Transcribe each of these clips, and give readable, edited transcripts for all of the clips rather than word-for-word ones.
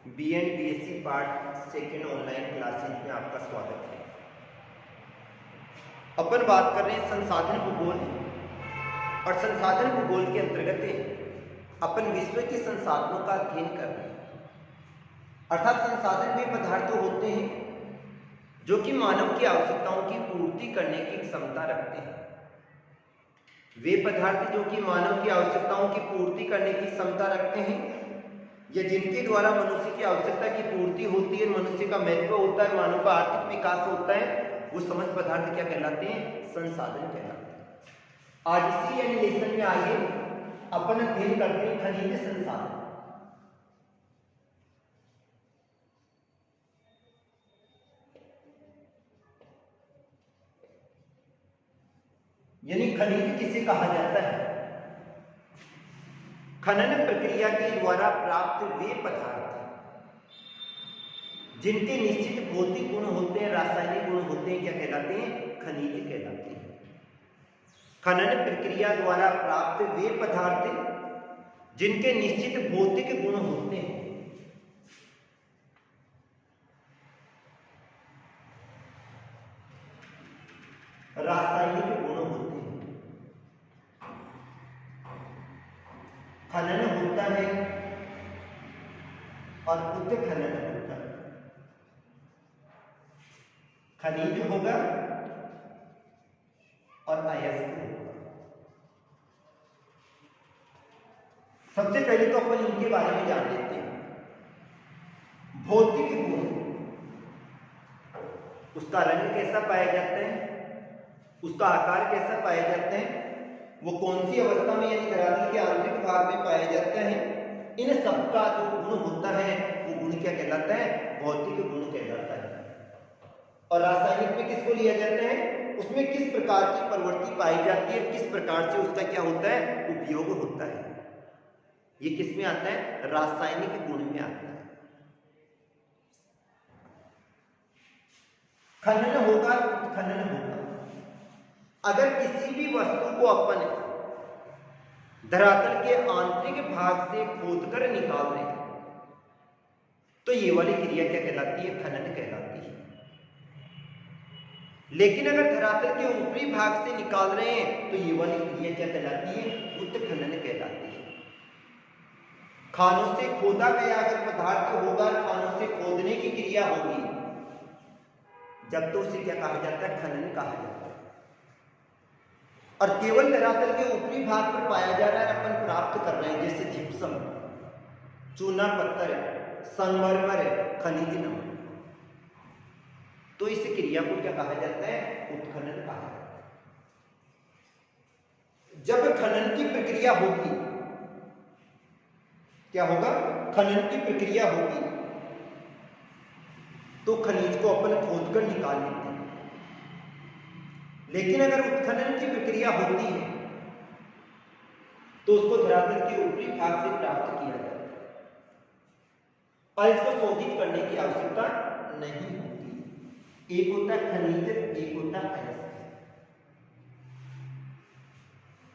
BN BSc part second online classes में आपका स्वागत है। अपन बात कर रहे हैं संसाधन भूगोल, और संसाधन भूगोल के अंतर्गत अपन विश्व के संसाधनों का अध्ययन कर रहे हैं। अर्थात संसाधन वे पदार्थ होते हैं जो कि मानव की आवश्यकताओं की पूर्ति करने की क्षमता रखते हैं। वे पदार्थ जो कि मानव की आवश्यकताओं की पूर्ति करने की क्षमता रखते हैं या जिनके द्वारा मनुष्य की आवश्यकता की पूर्ति होती है, मनुष्य का महत्व होता है, मानव का आर्थिक विकास होता है, वो समस्त पदार्थ क्या कहलाते हैं? संसाधन कहलाते हैं। आज इसी एनिमेशन में आगे अपन अध्ययन करते हैं खनिज संसाधन। यानी खनिज किसे कहा जाता है? खनन प्रक्रिया के द्वारा प्राप्त वे पदार्थ जिनके निश्चित भौतिक गुण होते हैं, रासायनिक गुण होते हैं, क्या कहलाते हैं? खनिज कहलाते हैं। खनन प्रक्रिया द्वारा प्राप्त वे पदार्थ जिनके निश्चित भौतिक गुण होते हैं, रासायनिक गुण होते हैं। खनन होता है और उत्खनन होता है। खनिज होगा और अयस्क होगा। सबसे पहले तो अपन इनके बारे में जान लेते हैं। भौतिक गुण, उसका रंग कैसा पाया जाता है, उसका आकार कैसा पाया जाता है, वो कौन सी अवस्था में यानी धरातल के आंतरिक भाग में पाया जाता है, इन सबका जो गुण होता है वो गुण क्या कहलाता है? भौतिक गुण कहलाता है। और रासायनिक में किसको लिया जाता है? उसमें किस प्रकार की प्रवृत्ति पाई जाती है, किस प्रकार से उसका क्या होता है? उपयोग होता है। ये किस में आता है? रासायनिक गुण में आता है। खनन होगा, उत्खनन होगा। अगर किसी भी वस्तु को अपन धरातल के आंतरिक भाग से खोदकर निकाल रहे हैं तो ये वाली क्रिया क्या कहलाती है? खनन कहलाती है। लेकिन अगर धरातल के ऊपरी भाग से निकाल रहे हैं तो ये वाली क्रिया क्या कहलाती है? उत्खनन कहलाती है। खानों से खोदा गया अगर पदार्थ होगा, खानों से खोदने की क्रिया होगी, जब तो उसे क्या कहा जाता है? खनन कहा जाता है। और केवल धरातल के ऊपरी भाग पर पाया जा रहा है, अपन प्राप्त कर रहे हैं, जैसे जिप्सम, चूना पत्थर, संगमरमर, खनिज नमक, तो इस क्रिया को क्या कहा जाता है? उत्खनन कहा जाता है। जब खनन की प्रक्रिया होगी, क्या होगा? खनन की प्रक्रिया होगी तो खनिज को अपन खोदकर निकाल लेते हैं। लेकिन अगर उत्खनन की प्रक्रिया होती है तो उसको धरातल के ऊपरी भाग से प्राप्त किया जाता है और इसको शोधित करने की आवश्यकता नहीं होती। एक होता है खनिज, एक होता है अयस्क।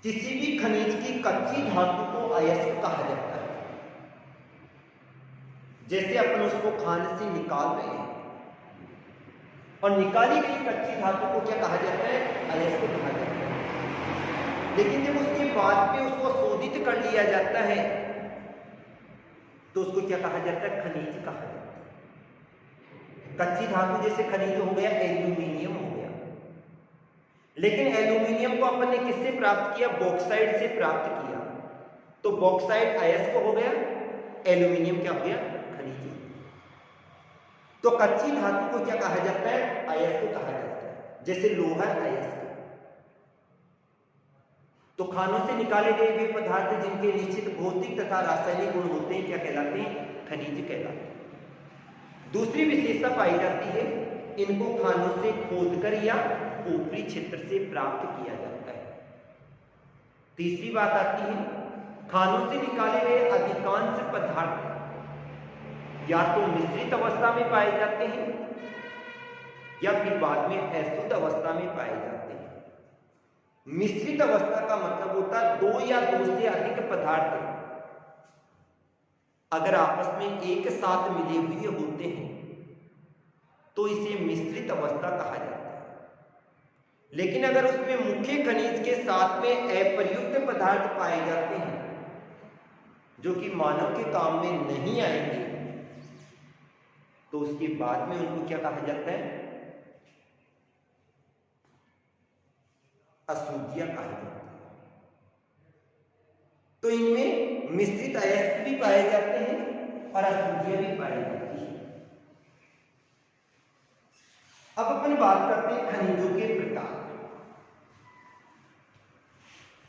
किसी भी खनिज की कच्ची धातु को अयस्क कहा जाता है। जैसे अपन उसको खान से निकाल रहे हैं और निकाली गई कच्ची धातु को क्या कहा जाता है? अयस्क कहा जाता है। लेकिन जब उसके बाद में उसको शोधित कर लिया जाता है तो उसको क्या कहा जाता है? खनिज कहा जाता है। कच्ची धातु जैसे खनिज हो गया, एल्यूमिनियम हो गया। लेकिन एल्यूमिनियम को अपन ने किससे प्राप्त किया? बॉक्साइट से प्राप्त किया, तो बॉक्साइट अयस्क हो गया, एल्यूमिनियम क्या हो गया? खनिज। तो कच्ची धातु को क्या कहा जाता है? अयस्क कहा जाता है। जैसे लोहा अयस्क। तो खानों से निकाले गए वे पदार्थ जिनके निश्चित भौतिक तथा रासायनिक गुण होते हैं क्या कहलाते हैं? खनिज कहलाते हैं। दूसरी विशेषता पाई जाती है, इनको खानों से खोदकर या ऊपरी क्षेत्र से प्राप्त किया जाता है। तीसरी बात आती है, खानों से निकाले गए अधिकांश पदार्थ या तो मिश्रित अवस्था में पाए जाते हैं या फिर बाद में अशुद्ध अवस्था में पाए जाते हैं। मिश्रित अवस्था का मतलब होता है दो या दो से अधिक पदार्थ अगर आपस में एक साथ मिले हुए होते हैं तो इसे मिश्रित अवस्था कहा जाता है। लेकिन अगर उसमें मुख्य खनिज के साथ में अप्रयुक्त पदार्थ पाए जाते हैं जो कि मानव के काम में नहीं आएंगे तो उसके बाद में उनको क्या कहा जाता है? अशुद्धियां कहा जाता है। तो इनमें मिश्रित अयस्क भी पाए जाते हैं और अशुद्धियां भी पाई जाती है। अब अपन बात करते हैं खनिजों के प्रकार।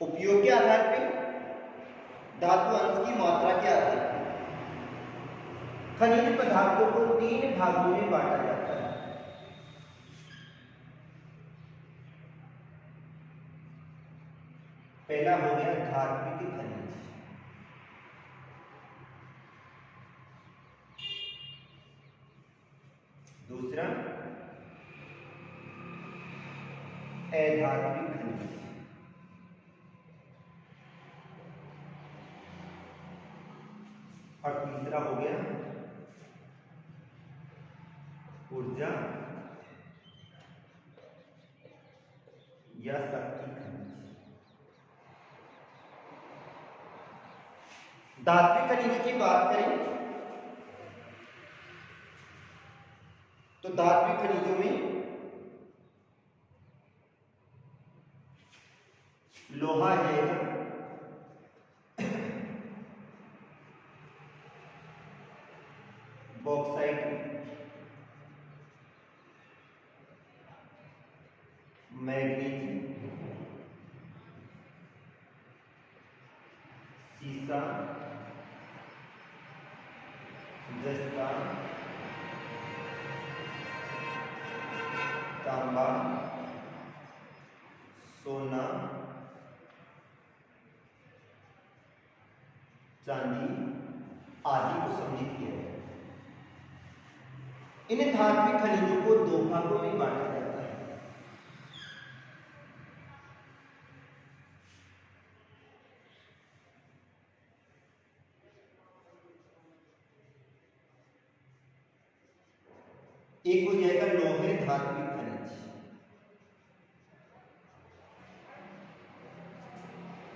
उपयोग के आधार पर, धातु अंश की मात्रा के आधार पर खनिज पदार्थों को 3 भागों में बांटा जाता है। पहला हो गया धात्विक खनिज, दूसरा अधात्विक खनिज, और तीसरा हो गया ऊर्जा या शक्ति खनिज। धात्विक खनिजों की बात करें तो धात्विक खनिजों में लोहा जाएगा, बॉक्साइट, मैग्नीज, सीसा, जस्ता, तांबा, सोना, चांदी आदि को सम्मिलित किया है। इन धात्विक खनिजों को 2 भागों में बांटा जाता है। एक हो जाएगा लोहे धात्विक खनिज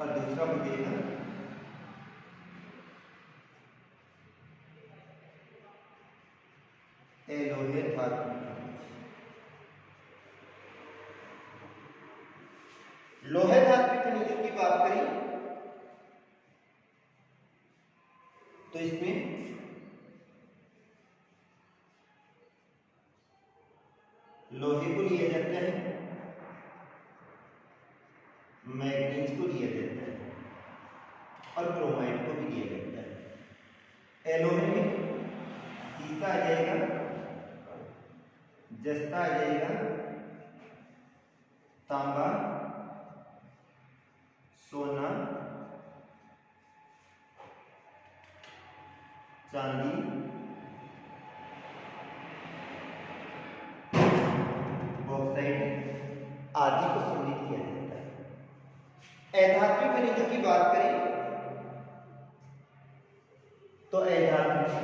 और दूसरा हो जाएगा अलोहे धात्विक खनिज। लोहे धात्विक खनिजों की बात करें तो इसमें लोहे को लिया जाता है, मैग्नीज को लिया जाता है और क्रोमाइट को भी लिया जाता है। एलोहे में सीसा आ जाएगा, जस्ता आ जाएगा, तांबा, सोना, चांदी, बॉक्साइट आदि को सम्मिलित किया जाता है। अधात्विक खनिजों की बात करें तो अधात्विक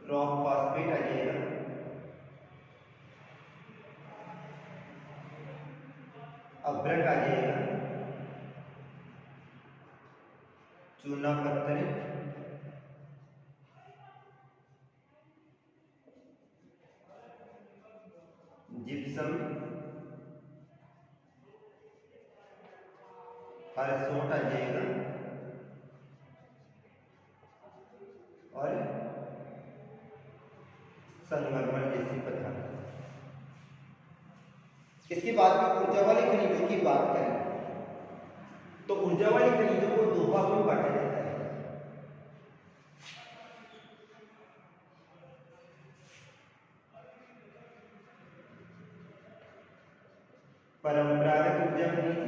रॉक फॉस्फेट आ जाएगा, अभ्रक आ जाएगा, चूना पत्थर, जिप्सम, हरसोट आ जाएगा और संगमरमर जैसी पदार्थ। इसके बाद में ऊर्जा वाले खनिजों की बात करें तो ऊर्जा वाले खनिजों को 2 भागों में बांटा जाता है। परंपरागत ऊर्जा खनिज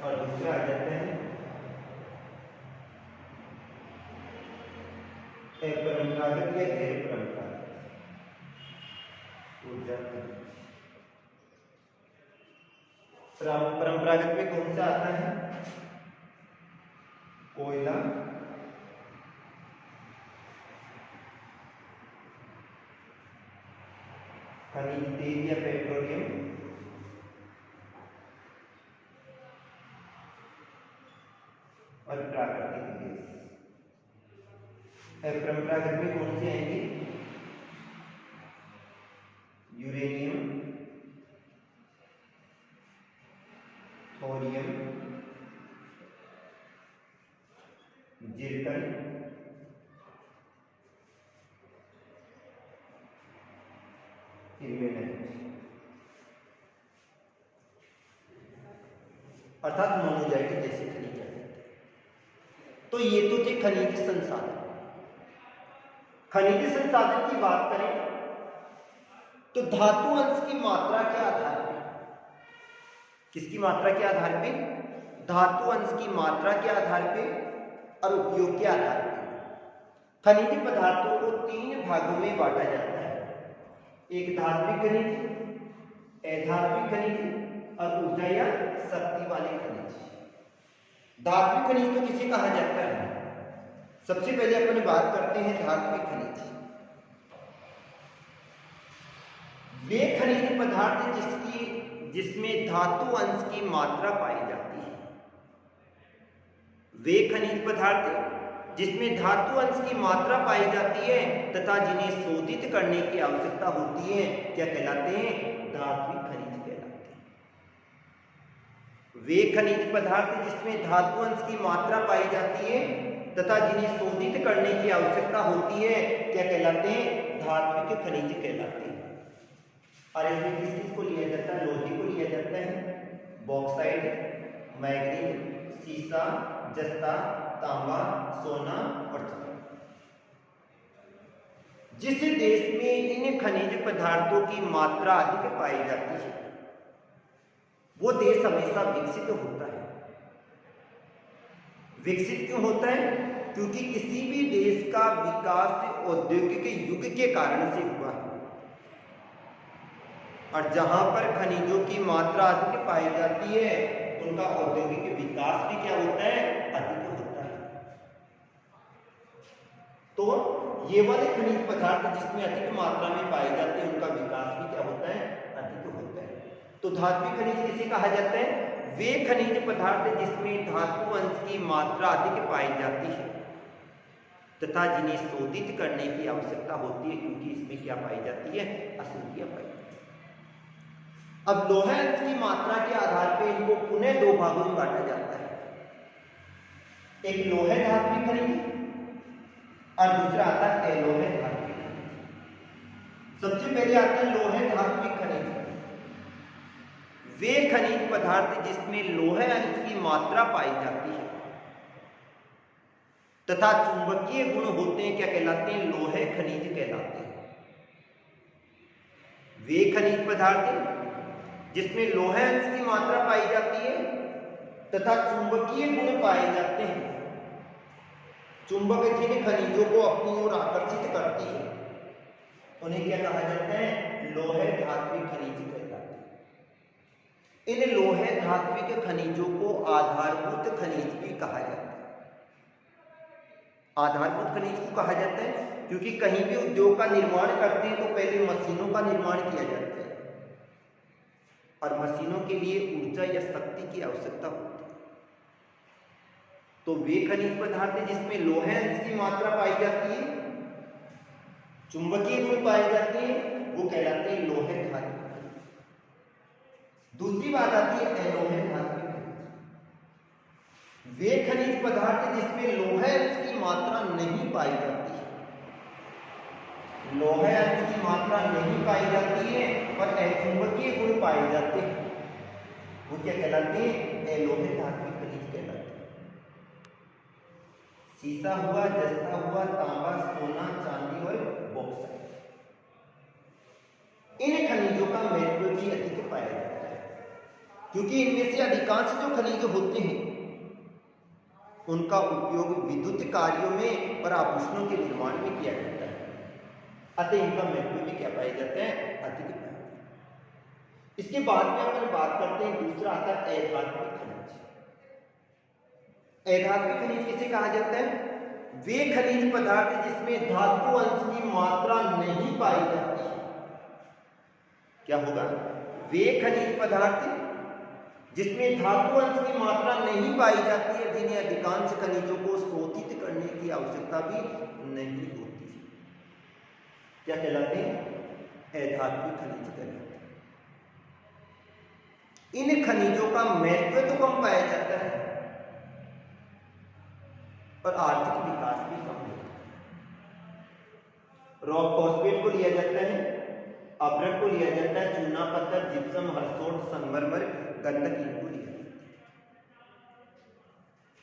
और दूसरा आ जाता है परंपरागत या गैर परंपरागत। ऊर्जा खनिज। परंपरागत में कौन सा आता है? कोयला, खनिज तेल या पेट्रोलियम, और प्राकृतिक गैस। परंपरागत में कौन से आएंगे? यूरेनियम, थोरियम, जिर्कन, अर्थात मोनोजाइट जैसे खनिज आ जाते हैं। तो ये तो थे खनिज संसाधन। खनिज संसाधन की बात करें तो धातु अंश की मात्रा के आधार पर, किसकी मात्रा के आधार पे? धातु अंश की मात्रा के आधार पे और उपयोग के आधार पे खनिज पदार्थों को 3 भागों में बांटा जाता है। एक धात्विक खनिज, अधात्विक खनिज और ऊर्जा या शक्ति वाले खनिज। धात्विक खनिज तो किसे कहा जाता है? सबसे पहले अपन बात करते हैं धात्विक खनिज। वे खनिज पदार्थ जिसमें धातु अंश की मात्रा पाई जाती है। वे खनिज पदार्थ जिसमें धातु अंश की मात्रा पाई जाती है तथा जिन्हें शोधित करने की आवश्यकता होती है, क्या कहलाते हैं? धात्विक खनिज कहलाते हैं। वे खनिज पदार्थ जिसमें धातु अंश की मात्रा पाई जाती है तथा जिन्हें शोधित करने की आवश्यकता होती है, क्या कहलाते हैं? धात्विक खनिज कहलाते हैं। और इसमें किस किस को लिया जाता है? लोहे को लिया जाता है, बॉक्साइट, मैग्नीज, सीसा, जस्ता, तांबा, सोना और चांदी। जिस देश में इन खनिज पदार्थों की मात्रा अधिक पाई जाती है वो देश हमेशा विकसित होता है। विकसित क्यों होता है? क्योंकि किसी भी देश का विकास औद्योगिक युग के कारण से हुआ है। और जहां पर खनिजों की मात्रा अधिक पाई जाती है उनका औद्योगिक विकास भी क्या होता है? अधिक होता है। तो ये वाले खनिज पदार्थ जिसमें अधिक मात्रा में पाए जाते हैं उनका विकास भी क्या होता है? अधिक होता है। तो धात्विक खनिज किसे कहा जाता है? वे खनिज पदार्थ जिसमें धातु अंश की मात्रा अधिक पाई जाती है तथा जिन्हें शोधित करने की आवश्यकता होती है, क्योंकि इसमें क्या पाई जाती है? अशुद्धियां पाई जाती है। अब लोहे अंश की मात्रा के आधार पर इनको पुनः 2 भागों में बांटा जाता है। एक लोहे धात्विक खनिज और दूसरा आता है अलोहे धात्विक खनिज। सबसे पहले आते हैं लोहे धात्विक खनिज। वे खनिज पदार्थ जिसमें लोहे अंश की मात्रा पाई जाती है तथा चुंबकीय गुण होते हैं, क्या कहलाते हैं? लोहे खनिज कहलाते हैं। वे खनिज पदार्थ जिसमें लोहे अंश की मात्रा पाई जाती है तथा चुंबकीय गुण पाए जाते हैं। चुंबक जिन खनिजों को अपनी ओर आकर्षित करती है उन्हें क्या कहा जाता है? लोहे धात्विक खनिज कहलाते हैं। इन लोहे धात्विक खनिजों को आधारभूत खनिज भी कहा जाता है। आधारभूत खनिज को कहा जाता है क्योंकि कहीं भी उद्योग का निर्माण करते हैं तो पहले मशीनों का निर्माण किया जाता है और मशीनों के लिए ऊर्जा या शक्ति की आवश्यकता होती है। तो वे खनिज पदार्थ जिसमें लोहे अंश की मात्रा पाई जाती है, चुंबकीय गुण पाए जाते हैं, वो कहलाते हैं लोहे धात्विक खनिज। दूसरी बात आती है अलोहे धात्विक खनिज। वे खनिज पदार्थ जिसमें लोहे अंश की मात्रा नहीं पाई जाती है, लोहे अंश की मात्रा नहीं पाई जाती है पर अचुंबकीय गुण पाए जाते हैं, वो क्या कहलाते हैं? अलोहे धात्विक खनिज कहलाते हैं। सीसा हुआ, जस्ता हुआ, तांबा, सोना, चांदी और बॉक्साइट। इन खनिजों का महत्व भी अधिक पाया जाता है क्योंकि इनमें से अधिकांश जो खनिज होते हैं उनका उपयोग विद्युत कार्यों में और आभूषणों के निर्माण में किया जाता है। अतः इनका महत्व भी क्या पाए जाते हैं, अधिक पाए जाते हैं। इसके बाद में अपन बात करते हैं, दूसरा आता है अधात्विक खनिज। अधात्विक खनिज किसे कहा जाता है? वे खनिज पदार्थ जिसमें धातु अंश की मात्रा नहीं पाई जाती है। क्या होगा? वे खनिज पदार्थ जिसमें धातु अंश की मात्रा नहीं पाई जाती है, जिन्हें अधिकांश खनिजों को शोधित करने की आवश्यकता भी नहीं होती है। क्या कहलाते हैं? अधात्विक खनिज कहलाते हैं। इन खनिजों का महत्व तो कम पाया जाता है और आर्थिक विकास भी कम होता है। रॉक फॉस्फेट को लिया जाता है, अभ्रक को लिया जाता है, चूना पत्थर, जिप्सम, हरसोट, संगमरमर, गंधक इनको लिया जाता है।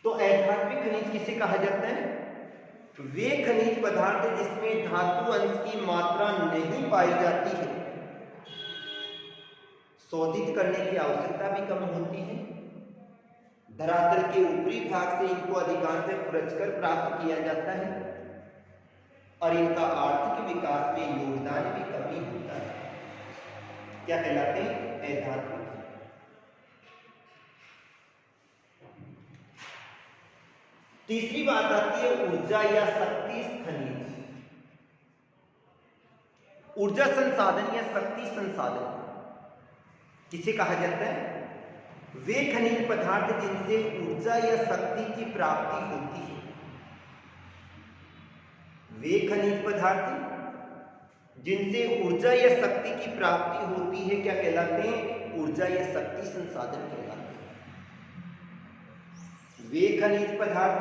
तो अधात्विक खनिज किसे कहा जाता है? वे खनिज पदार्थ जिसमें धातु अंश की मात्रा नहीं पाई जाती है, शोधित करने की आवश्यकता भी कम होती है, धरातल के ऊपरी भाग से इनको अधिकांशतः पुरस्कार प्राप्त किया जाता है और इनका आर्थिक विकास में योगदान भी कमी होता है। क्या कहलाते हैं? अधात्विक। तीसरी बात आती है ऊर्जा या शक्ति खनिज। ऊर्जा संसाधन या शक्ति संसाधन किसे कहा जाता है? वे खनिज पदार्थ जिनसे ऊर्जा या शक्ति की प्राप्ति होती है। वे खनिज पदार्थ जिनसे ऊर्जा या शक्ति की प्राप्ति होती है क्या कहलाते हैं? ऊर्जा या शक्ति संसाधन कहलाते हैं। वे खनिज पदार्थ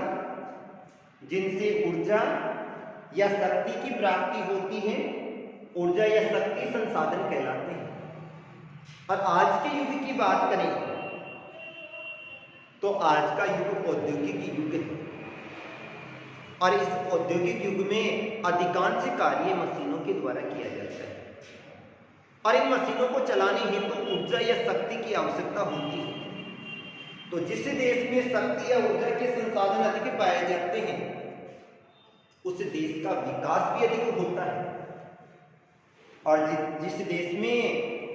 जिनसे ऊर्जा या शक्ति की प्राप्ति होती है, ऊर्जा या शक्ति संसाधन कहलाते हैं। और आज के युग की बात करें तो आज का युग औद्योगिक युग है और इस औद्योगिक युग में अधिकांश कार्य मशीनों के द्वारा किया जाता है और इन मशीनों को चलाने हेतु तो ऊर्जा या शक्ति की आवश्यकता होती है। तो जिस देश में शक्ति या ऊर्जा के संसाधन अधिक पाए जाते हैं, उस देश का विकास भी अधिक होता है और जिस देश में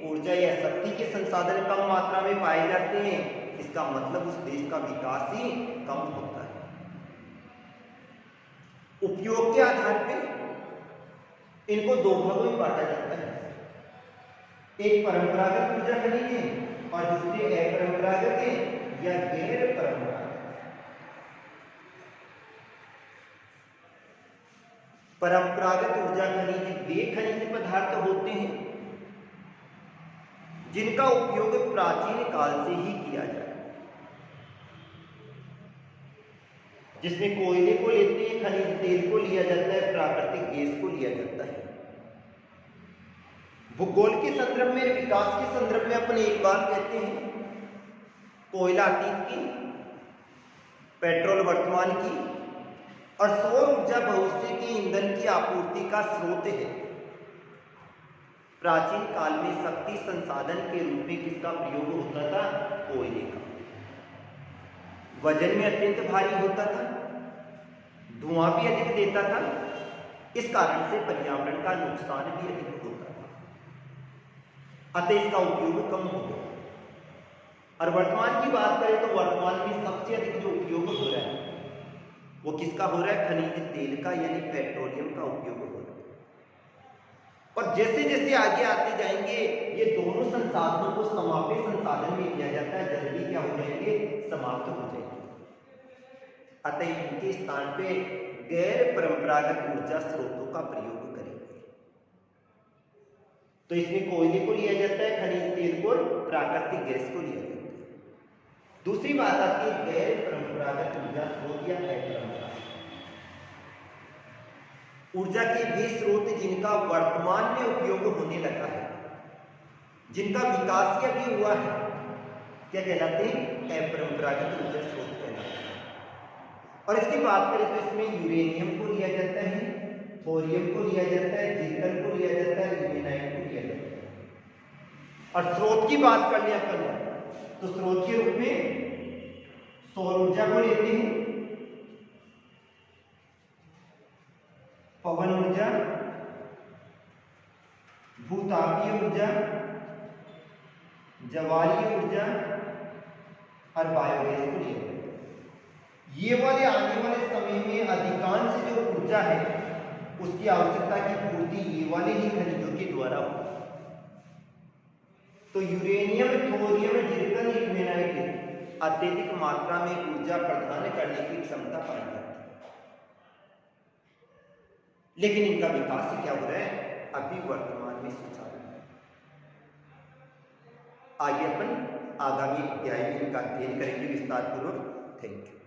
ऊर्जा या शक्ति के संसाधन कम मात्रा में पाए जाते हैं, इसका मतलब उस देश का विकास ही कम होता है। उपयोग के आधार पर इनको दो भागों में बांटा जाता है, एक परंपरागत ऊर्जा खनिज है और दूसरे अपरंपरागत है या गैर परंपरागत। परंपरागत ऊर्जा खनिज वे खनिज पदार्थ होते हैं जिनका उपयोग प्राचीन काल से ही किया जाए, जिसमें कोयले को लेते हैं, खनिज तेल को लिया जाता है, प्राकृतिक गैस को लिया जाता है। भूगोल के संदर्भ में, विकास के संदर्भ में अपन एक बात कहते हैं, कोयला अतीत की, पेट्रोल वर्तमान की और सौर ऊर्जा भविष्य के ईंधन की आपूर्ति का स्रोत है। प्राचीन काल में शक्ति संसाधन के रूप में किसका प्रयोग होता था? कोयले का। वजन में अत्यंत भारी होता था, धुआं भी अधिक देता था, इस कारण से पर्यावरण का नुकसान भी अधिक होता था, अतः इसका उपयोग कम हो गया। और वर्तमान की बात करें तो वर्तमान में सबसे अधिक जो उपयोग हो रहा है वो किसका हो रहा है? खनिज तेल का, यानी पेट्रोलियम का उपयोग हो रहा है। और जैसे जैसे आगे आते जाएंगे ये दोनों संसाधनों को समाप्य संसाधन में लिया जाता है, जल्दी क्या हो जाएंगे? समाप्त हो जाएंगे। अतः इनके स्थान पे गैर परंपरागत ऊर्जा स्रोतों का प्रयोग करेंगे। तो इसमें कोयले को लिया जाता है, खनिज तेल को, प्राकृतिक गैस को लिया जाता है। दूसरी बात आती है गैर परंपरागत ऊर्जा स्रोत या अपरंपरागत ऊर्जा के वे स्रोत जिनका वर्तमान में उपयोग होने लगा है, जिनका विकास या भी हुआ है, क्या कहलाते हैं? अपरंपरागत ऊर्जा स्रोत कहलाते हैं। और इसकी बात करें तो इसमें यूरेनियम को लिया जाता है, थोरियम को लिया जाता है, जिंकन को लिया जाता है, लिग्नाइट को लिया जाता है। और स्रोत की बात कर लिया अपन तो स्रोत के रूप में सौर ऊर्जा को लेते हैं, पवन ऊर्जा, भूतापीय ऊर्जा, ज्वारीय ऊर्जा और बायोगैस को लिया गया। ये वाले आने वाले समय में अधिकांश जो ऊर्जा है उसकी आवश्यकता की पूर्ति ये वाले ही खनिजों के द्वारा हो। तो यूरेनियम, थोरियम, जिर्कन, इल्मेनाइट अत्यधिक मात्रा में ऊर्जा प्रदान करने की क्षमता पाई जाती है, लेकिन इनका विकास क्या हो रहा है अभी वर्तमान में सुचारू है। आगे अपन आगामी अध्याय में इनका अध्ययन करेंगे विस्तार पूर्वक। Thank you.